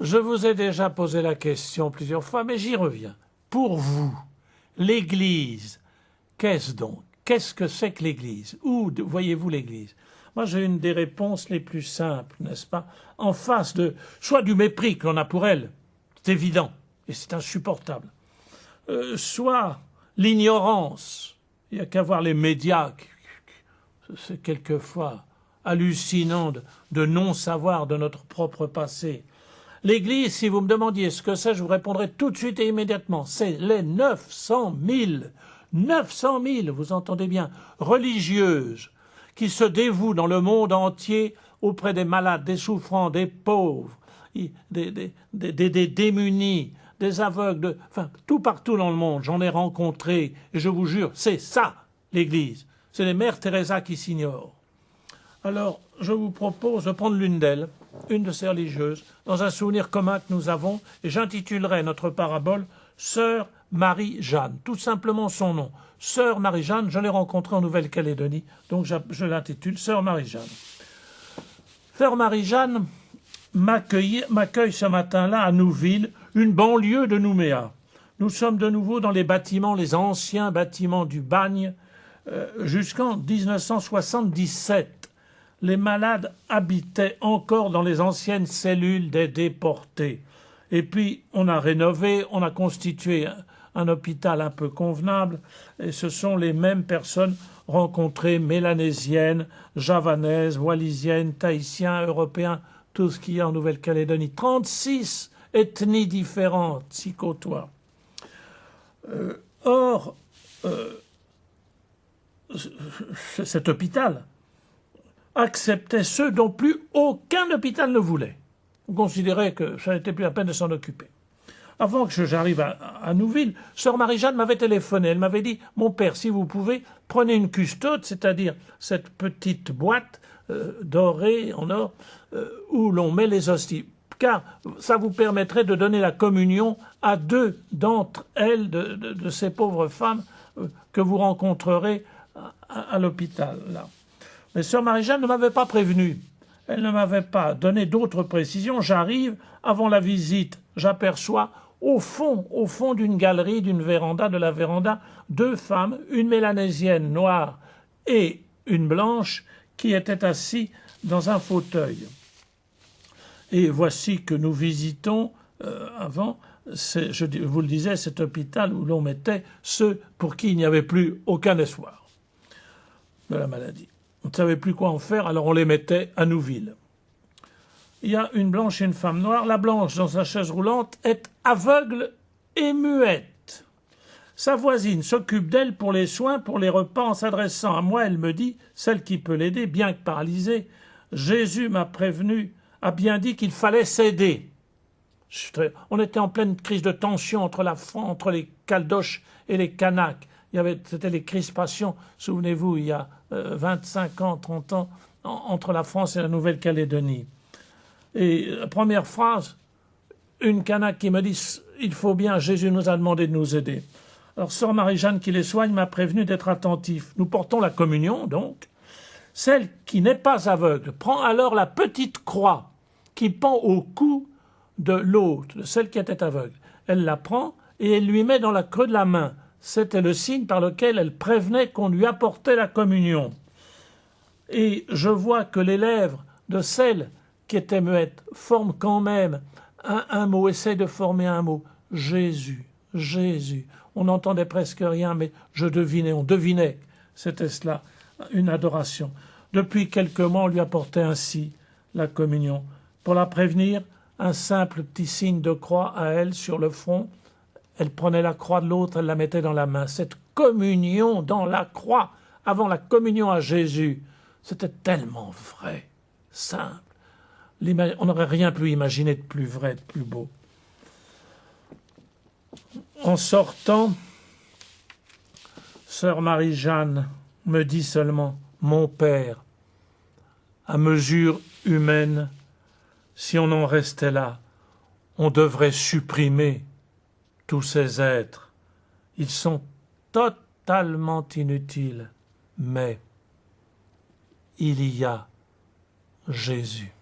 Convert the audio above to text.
Je vous ai déjà posé la question plusieurs fois, mais j'y reviens. Pour vous, l'Église, qu'est-ce donc? Qu'est-ce que c'est que l'Église? Où voyez-vous l'Église? Moi, j'ai une des réponses les plus simples, n'est-ce pas? En face de, soit du mépris que l'on a pour elle, c'est évident, et c'est insupportable, soit l'ignorance. Il n'y a qu'à voir les médias, c'est quelquefois hallucinant de non-savoir de notre propre passé. L'Église, si vous me demandiez ce que c'est, je vous répondrais tout de suite et immédiatement. C'est les 900 000, vous entendez bien, religieuses qui se dévouent dans le monde entier auprès des malades, des souffrants, des pauvres, des démunis, des aveugles, enfin tout partout dans le monde. J'en ai rencontré et je vous jure, c'est ça l'Église. C'est les mères Teresa qui s'ignorent. Alors, je vous propose de prendre l'une d'elles, une de ces religieuses, dans un souvenir commun que nous avons, et j'intitulerai notre parabole « Sœur Marie-Jeanne », tout simplement son nom. Sœur Marie-Jeanne, je l'ai rencontrée en Nouvelle-Calédonie, donc je l'intitule « Sœur Marie-Jeanne ». Sœur Marie-Jeanne m'accueille ce matin-là à Nouville, une banlieue de Nouméa. Nous sommes de nouveau dans les bâtiments, les anciens bâtiments du bagne, jusqu'en 1977. Les malades habitaient encore dans les anciennes cellules des déportés. Et puis, on a rénové, on a constitué un hôpital un peu convenable, et ce sont les mêmes personnes rencontrées, mélanésiennes, javanaises, wallisiennes, tahitiens, européens, tout ce qu'il y a en Nouvelle-Calédonie. 36 ethnies différentes s'y côtoient. Or, cet hôpital acceptait ceux dont plus aucun hôpital ne voulait. On considérait que ça n'était plus la peine de s'en occuper. Avant que j'arrive à Nouville, sœur Marie-Jeanne m'avait téléphoné. Elle m'avait dit « Mon père, si vous pouvez, prenez une custode, c'est-à-dire cette petite boîte dorée en or où l'on met les hosties. Car ça vous permettrait de donner la communion à 2 d'entre elles, de ces pauvres femmes que vous rencontrerez à l'hôpital. Là. » Mais sœur Marie-Jeanne ne m'avait pas prévenu. Elle ne m'avait pas donné d'autres précisions. J'arrive, avant la visite, j'aperçois au fond d'une galerie, de la véranda, 2 femmes, une mélanésienne noire et une blanche, qui étaient assises dans un fauteuil. Et voici que nous visitons, avant, je vous le disais, cet hôpital où l'on mettait ceux pour qui il n'y avait plus aucun espoir de la maladie. On ne savait plus quoi en faire, alors on les mettait à Nouville. Il y a une blanche et une femme noire. La blanche, dans sa chaise roulante, est aveugle et muette. Sa voisine s'occupe d'elle pour les soins, pour les repas. En s'adressant à moi, elle me dit, celle qui peut l'aider, bien que paralysée, Jésus m'a prévenu, a bien dit qu'il fallait s'aider. On était en pleine crise de tension entre les Caldoches et les Kanaks. C'était les crispations, souvenez-vous, il y a 25 ans, 30 ans, entre la France et la Nouvelle-Calédonie. Et la première phrase, une Kanak qui me dit « Il faut bien, Jésus nous a demandé de nous aider ». Alors, sœur Marie-Jeanne qui les soigne m'a prévenu d'être attentif. Nous portons la communion, donc. Celle qui n'est pas aveugle prend alors la petite croix qui pend au cou de l'autre, de celle qui était aveugle. Elle la prend et elle lui met dans la creux de la main. C'était le signe par lequel elle prévenait qu'on lui apportait la communion. Et je vois que les lèvres de celle qui était muette forment quand même un mot, essaie de former un mot. Jésus, Jésus. On n'entendait presque rien, mais on devinait, c'était cela, une adoration. Depuis quelques mois, on lui apportait ainsi la communion. Pour la prévenir, un simple petit signe de croix à elle sur le front. Elle prenait la croix de l'autre, elle la mettait dans la main. Cette communion dans la croix, avant la communion à Jésus, c'était tellement vrai, simple. On n'aurait rien pu imaginer de plus vrai, de plus beau. En sortant, sœur Marie-Jeanne me dit seulement « Mon père, à mesure humaine, si on en restait là, on devrait supprimer tous ces êtres. Ils sont totalement inutiles, mais il y a Jésus. »